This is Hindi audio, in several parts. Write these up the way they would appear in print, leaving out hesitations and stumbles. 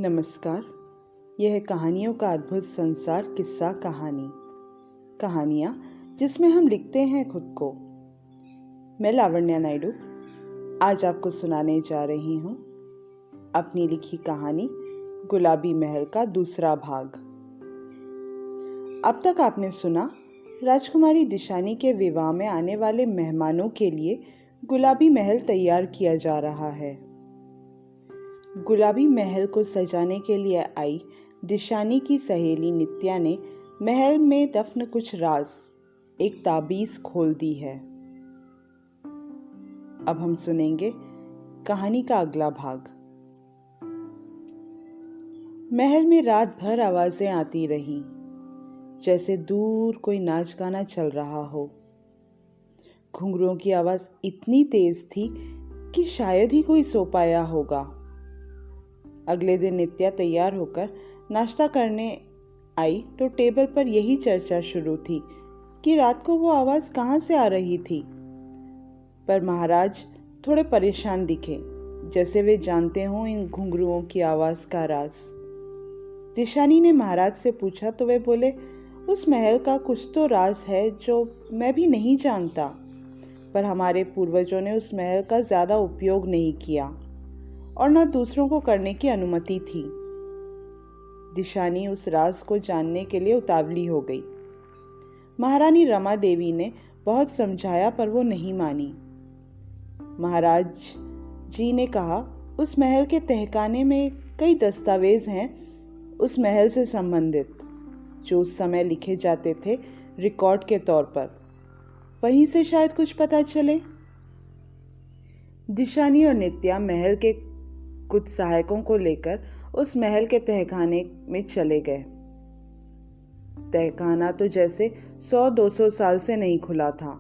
नमस्कार। यह है कहानियों का अद्भुत संसार किस्सा कहानी। कहानियाँ जिसमें हम लिखते हैं खुद को। मैं लावण्या नायडू आज आपको सुनाने जा रही हूँ अपनी लिखी कहानी गुलाबी महल का दूसरा भाग। अब तक आपने सुना राजकुमारी दिशानी के विवाह में आने वाले मेहमानों के लिए गुलाबी महल तैयार किया जा रहा है। गुलाबी महल को सजाने के लिए आई दिशानी की सहेली नित्या ने महल में दफन कुछ राज, एक ताबीज खोल दी है। अब हम सुनेंगे कहानी का अगला भाग। महल में रात भर आवाजें आती रहीं, जैसे दूर कोई नाच गाना चल रहा हो। घुंघरुओं की आवाज इतनी तेज थी कि शायद ही कोई सो पाया होगा। अगले दिन नित्या तैयार होकर नाश्ता करने आई तो टेबल पर यही चर्चा शुरू थी कि रात को वो आवाज कहाँ से आ रही थी। पर महाराज थोड़े परेशान दिखे, जैसे वे जानते हों इन घुंघरुओं की आवाज का राज। दिशानी ने महाराज से पूछा तो वे बोले, उस महल का कुछ तो राज है जो मैं भी नहीं जानता, पर हमारे पूर्वजों ने उस महल का ज्यादा उपयोग नहीं किया और न दूसरों को करने की अनुमति थी। दिशानी उस राज को जानने के लिए उतावली हो गई। महारानी रमा देवी ने बहुत समझाया पर वो नहीं मानी। महाराज जी ने कहा, उस महल के तहखाने में कई दस्तावेज हैं उस महल से संबंधित, जो उस समय लिखे जाते थे रिकॉर्ड के तौर पर। वहीं से शायद कुछ पता चले। दिशानी और नित्या महल के कुछ सहायकों को लेकर उस महल के तहखाने में चले गए। तहखाना तो जैसे 100-200 साल से नहीं खुला था।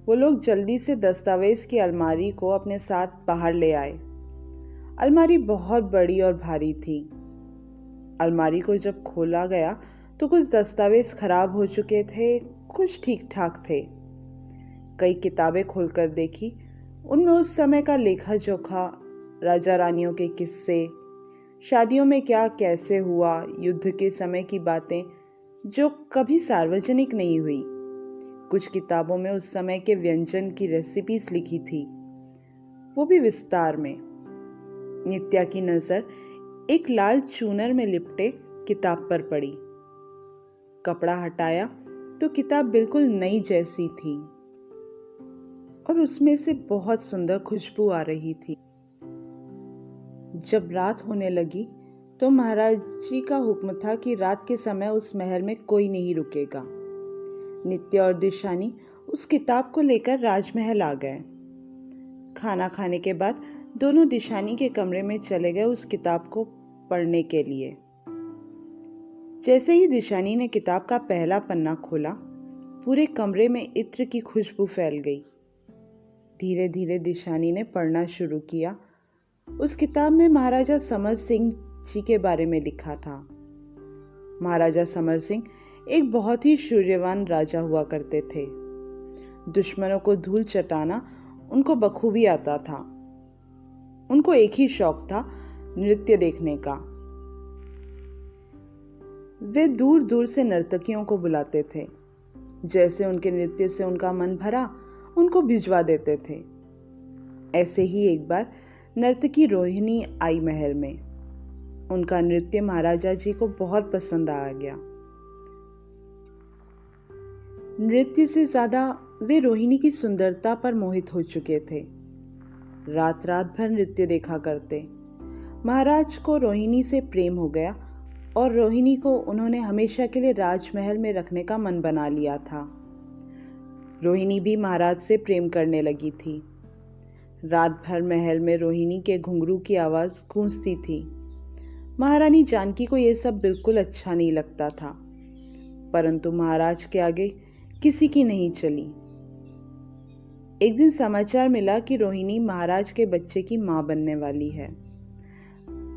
वो लोग जल्दी से दस्तावेज की अलमारी को अपने साथ बाहर ले आए। अलमारी बहुत बड़ी और भारी थी। अलमारी को जब खोला गया तो कुछ दस्तावेज खराब हो चुके थे, कुछ ठीक ठाक थे। कई किताबें खोलकर देखी, उनमें उस समय का लेखा जोखा, राजा रानियों के किस्से, शादियों में क्या कैसे हुआ, युद्ध के समय की बातें जो कभी सार्वजनिक नहीं हुई। कुछ किताबों में उस समय के व्यंजन की रेसिपीज लिखी थी, वो भी विस्तार में। नित्या की नजर एक लाल चूनर में लिपटे किताब पर पड़ी। कपड़ा हटाया तो किताब बिल्कुल नई जैसी थी और उसमें से बहुत सुंदर खुशबू आ रही थी। जब रात होने लगी तो महाराज जी का हुक्म था कि रात के समय उस महल में कोई नहीं रुकेगा। नित्या और दिशानी उस किताब को लेकर राजमहल आ गए। खाना खाने के बाद दोनों दिशानी के कमरे में चले गए उस किताब को पढ़ने के लिए। जैसे ही दिशानी ने किताब का पहला पन्ना खोला, पूरे कमरे में इत्र की खुशबू फैल गई। धीरे धीरे दिशानी ने पढ़ना शुरू किया। उस किताब में महाराजा समर सिंह जी के बारे में लिखा था। महाराजा समर सिंह एक बहुत ही शूर्यवान राजा हुआ करते थे। दुश्मनों को धूल चटाना उनको बखूबी आता था। उनको एक ही शौक था, नृत्य देखने का। वे दूर दूर से नर्तकियों को बुलाते थे। जैसे उनके नृत्य से उनका मन भरा, उनको भिजवा देते थे। ऐसे ही एक बार नर्तकी रोहिणी आई महल में। उनका नृत्य महाराजा जी को बहुत पसंद आ गया। नृत्य से ज्यादा वे रोहिणी की सुंदरता पर मोहित हो चुके थे। रात रात भर नृत्य देखा करते। महाराज को रोहिणी से प्रेम हो गया और रोहिणी को उन्होंने हमेशा के लिए राजमहल में रखने का मन बना लिया था। रोहिणी भी महाराज से प्रेम करने लगी थी। रात भर महल में रोहिणी के घुंघरू की आवाज गूंजती थी। महारानी जानकी को यह सब बिल्कुल अच्छा नहीं लगता था, परंतु महाराज के आगे किसी की नहीं चली। एक दिन समाचार मिला कि रोहिणी महाराज के बच्चे की मां बनने वाली है।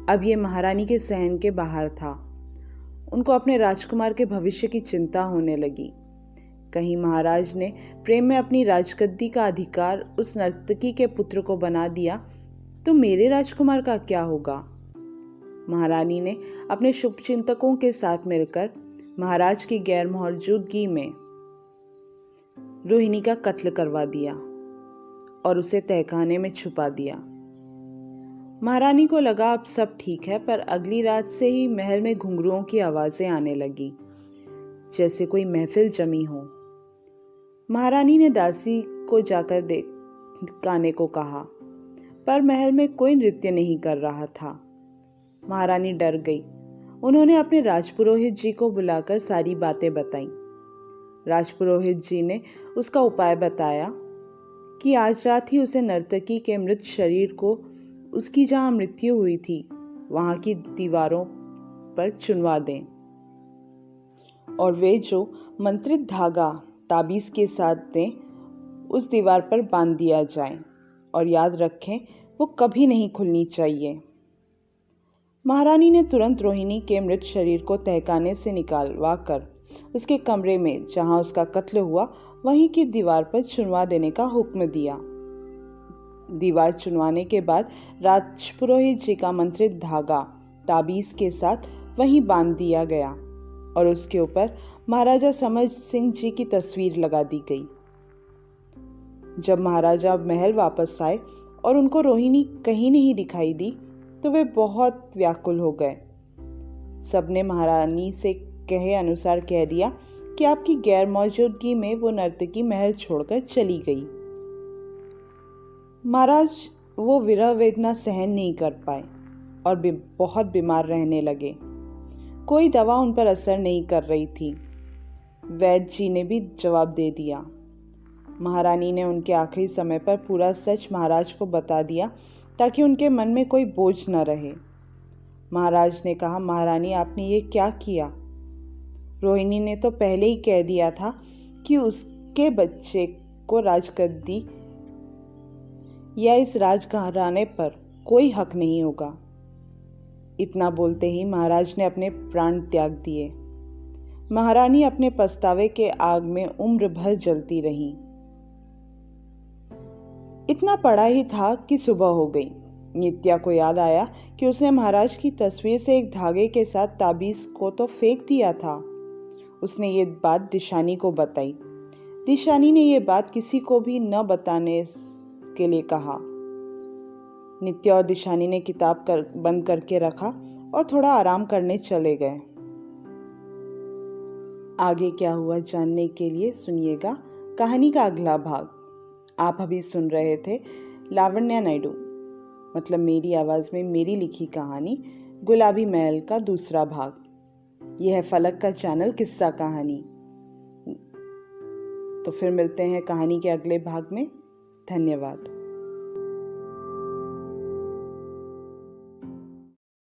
अब ये महारानी के सहन के बाहर था। उनको अपने राजकुमार के भविष्य की चिंता होने लगी। कहीं महाराज ने प्रेम में अपनी राजगद्दी का अधिकार उस नर्तकी के पुत्र को बना दिया तो मेरे राजकुमार का क्या होगा। महारानी ने अपने शुभचिंतकों के साथ मिलकर महाराज की गैर मौजूदगी में रोहिणी का कत्ल करवा दिया और उसे तहखाने में छुपा दिया। महारानी को लगा अब सब ठीक है, पर अगली रात से ही महल में घुंघरुओं की आवाजें आने लगी, जैसे कोई महफिल जमी हो। महारानी ने दासी को जाकर गाने को कहा, पर महल में कोई नृत्य नहीं कर रहा था। महारानी डर गई। उन्होंने अपने राजपुरोहित जी को बुलाकर सारी बातें बताईं। राजपुरोहित जी ने उसका उपाय बताया कि आज रात ही उसे नर्तकी के मृत शरीर को उसकी जहां मृत्यु हुई थी वहां की दीवारों पर चुनवा दें और वे जो मंत्रित धागा ताबीज के साथ दें उस दीवार पर बांध दिया जाए, और याद रखें वो कभी नहीं खुलनी चाहिए। महारानी ने तुरंत रोहिणी के मृत शरीर को तहखाने से निकालवा कर उसके कमरे में जहां उसका कत्ल हुआ वहीं की दीवार पर चुनवा देने का हुक्म दिया। दीवार चुनवाने के बाद राजपुरोहित जी का मंत्रित धागा ताबीज के साथ वहीं बांध दिया गया और उसके ऊपर महाराजा समर सिंह जी की तस्वीर लगा दी गई। जब महाराजा महल वापस आए और उनको रोहिणी कहीं नहीं दिखाई दी तो वे बहुत व्याकुल हो गए। सबने महारानी से कहे अनुसार कह दिया कि आपकी गैर मौजूदगी में वो नर्तकी महल छोड़कर चली गई। महाराज वो विरह वेदना सहन नहीं कर पाए और बहुत बीमार रहने लगे। कोई दवा उन पर असर नहीं कर रही थी। वैद्य जी ने भी जवाब दे दिया। महारानी ने उनके आखिरी समय पर पूरा सच महाराज को बता दिया ताकि उनके मन में कोई बोझ न रहे। महाराज ने कहा, महारानी आपने ये क्या किया? रोहिणी ने तो पहले ही कह दिया था कि उसके बच्चे को राजगद्दी या इस राजघराने पर कोई हक नहीं होगा। इतना बोलते ही महाराज ने अपने प्राण त्याग दिए। महारानी अपने पछतावे के आग में उम्र भर जलती रही। इतना पड़ा ही था कि सुबह हो गई। नित्या को याद आया कि उसने महाराज की तस्वीर से एक धागे के साथ ताबीज को तो फेंक दिया था। उसने ये बात दिशानी को बताई। दिशानी ने ये बात किसी को भी न बताने के लिए कहा। नित्या और दिशानी ने किताब बंद करके रखा और थोड़ा आराम करने चले गए। आगे क्या हुआ जानने के लिए सुनिएगा कहानी का अगला भाग। आप अभी सुन रहे थे लावण्या नायडू, मतलब मेरी आवाज में मेरी लिखी कहानी गुलाबी महल का दूसरा भाग। यह है फलक का चैनल किस्सा कहानी। तो फिर मिलते हैं कहानी के अगले भाग में। धन्यवाद।